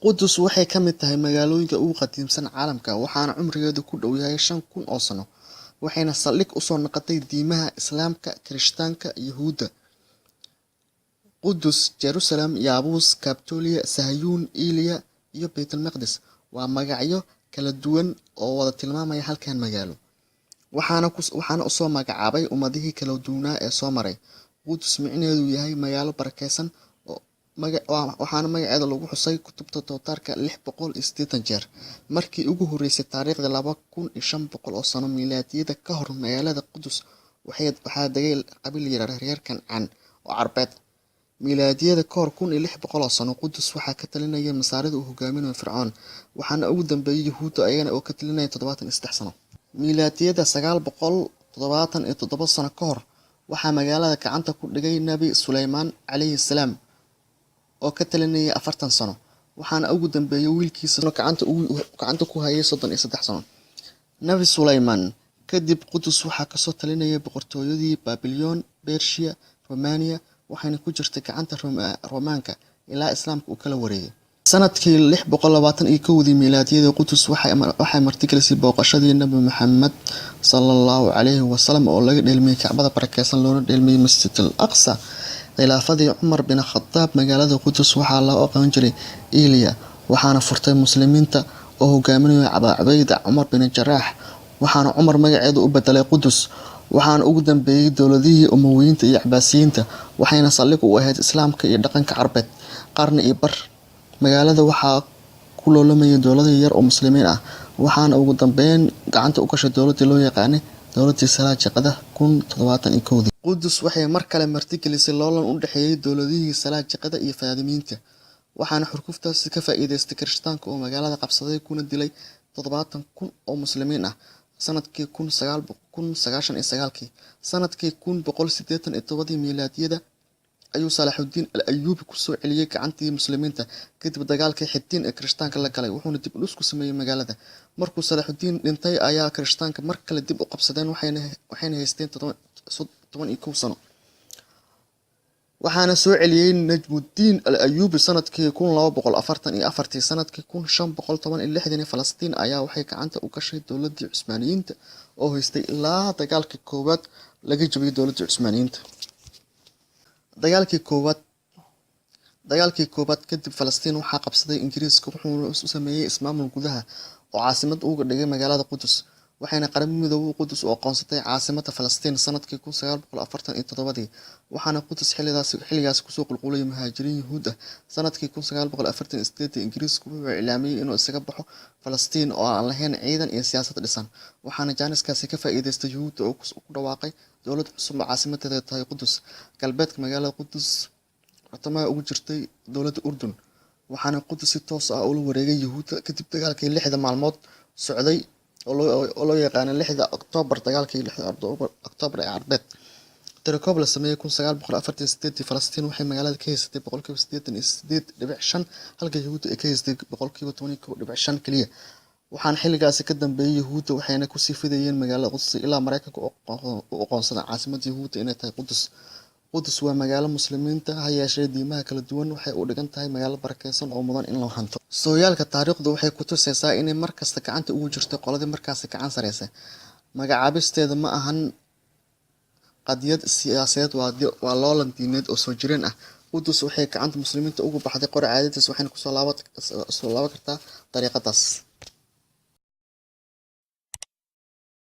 Qudus waxay ka mid tahay magaalooyinka ugu qadiimsan caalamka waxaana cumrigeedu ku dhow yahay 5,000 oo sano, waxayna saldhig u soo noqotay diimaha Islaamka, Kirishtaanka, iyo Yuhuudda. Qudus, Jerusalem, Yaabus, Capitolia, Sahayuun, Iliya, iyo Baytulmaqdis waa magacyo kala duwan oo wada tilmaamaya halkan magaalo, waxaana u soo magacaabay ummadihii kala duwanaa ee soo maray. Qudus micnaheedu yahay magaalo barakeysan, waxaana magaceeda lagu xusay kutubta Towraadka 680 jeer. Markii ugu horeysay taariikhda 2,500 oo sano miilaadiyada ka hor, magaalada Qudus waxaa degay qabiil yar reer Kancaan oo Carbeed. Miilaadiyada ka hor 1,600 oo sano, Qudus waxaa ka talinayay Masaarida uu hogaaminayo Fircoon, waxaana ugu dambeeyay Yuhuudda iyagana oo ka talinayay 73 sano. Miilaadiyada 977 sano ka hor, waxaa magaalada gacanta ku dhigay Nabi Suleymaan calayhi salaam oo ka talinayay 40 sano, waxaana ugu dambeeyay wiilkiisa gacanta ku hayay 33 sano. Nabi Suleymaan kadib, Qudus waxaa kasoo talinayay boqortooyadii Baabilon, Bershiya, Romania, waxayna ku jirtay gacanta Roomaanka ilaa Islaamka uu kala wareegay. Sanadkii 621 miilaadiyada, Qudus waxay martigelisay booqashadii Nabi Maxamed sallallahu calayhi wasallam oo laga dheelmiyay Kacbada barakeysan loona dheelmiyay Masjidul Aqsa. Khilaafadii Cumar bin Khataab, magaalada Qudus waxaa loo aqoon jiray Iliya, waxaana furtay Muslimiinta oo hogaaminayay Abaa Cubayda Cumar bin Jaraax, waxaana Cumar magaceedu u bedelay Qudus. Waxaana ugu dambeeyay dowladihii Umayyadeed iyo Cabbaasiyiinta, waxayna saldhig u ahayd Islaamka iyo dhaqanka Carbeed. Qarni iyo bar, magaalada waxaa ku loolamaya dowlado yar oo Muslimiin ah, waxaana ugu dambeyn gacanta u gashay dowladii loo yaqaanay dowladii Salaajiqada 1071. Qudus waxay mar kale martigelisay loolan u dhexeeyay dowladihii Salaajiqada iyo Faatimiyiinta, waxaana xurguftaasi ka faa'iideystay Kirishtaanka oo magaalada qabsaday kuna dilay 70,000 oo Muslimiin ah. Sanadkii 1099, sanadkii 187 miilaadiyada ayuu Salaaxudiin al-Ayyuubi ku soo celiyay gacantii Muslimiinta kadib dagaalkii Xittiin ee Kirishtaanka la galay, wuxuuna dib u dhis ku sameeyay magaalada. Markuu Salaaxudiin dhintay ayaa Kirishtaanka mar kale dib u qabsadeen, waxayna haysteen 11 sano. waxaana soo celiyay Najmudiin al-Ayyuubi sanadkii 1244. Sanadkii 1516 Falastiin ayaa waxay gacanta u gashay dowladii Cusmaaniyiinta oo haystay ilaa dagaalkii koowaad laga jabiyay dowladii Cusmaaniyiinta. Dagaalkii koowaad kadib, Falastiin waxaa qabsaday Ingiriiska, wuxuuna u sameeyay ismaamul gudaha oo caasimad uga dhigay magaalada Qudus, waxayna qaramada Midoobay Qudus u aqoonsatay caasimadda Falastiin sanadkii 1947. waxaana Qudus xilligaas kusoo qulqulayay muhaajiriin Yuhuud ah. Sanadkii 1948 Ingiriisku wuxuu iclaamiyay inuu isaga baxo Falastiin oo aan lahayn ciidan iyo siyaasad dhisan, waxaana jaaniskaasi ka faa'iideystay Yuhuudda oo ku dhawaaqay dowlad cusub oo caasimadeedu tahay Qudus. Galbeedka magaalada Qudus bartamaha ugu jirtay dowladda Urdun, waxaana Qudus si toos ah ula wareegay Yuhuudda kadib dagaalkii 6 maalmood socday oo loo yaqaanay 6 Oktoobar. Dagaalkii 6 Oktoobar ee Carbeed Tirokoob la sameeyay 1948, Falastiin waxay magaalada ka haysatay 88.5%, halka Yuhuudda ay ka haysatay 11.5% kaliya. waxaana xilligaasi ka dambeeyay Yuhuudda waxayna ku sii fidayeen magaalada Qudus ilaa Mareykanka u aqoonsaday caasimadda Yuhuudda inay tahay Qudus. Qudus waa magaalo Muslimiinta ha yeeshee diimaha kala duwan, waxay u dhigan tahay magaalo barakeysan oo mudan in la hanto. Sooyaalka taariikhdu waxay ku tusaysaa inay markasta gacanta ugu jirtay qoladii markaasi gacan sareysay. Magacaabisteeda ma ahan qadiyad siyaasadeed, waa loolan diineed oo soo jireen ah. Qudus waxay gacanta Muslimiinta uga baxday qori caadadiis, waxayna kusoo laaban kartaa dariiqadaas.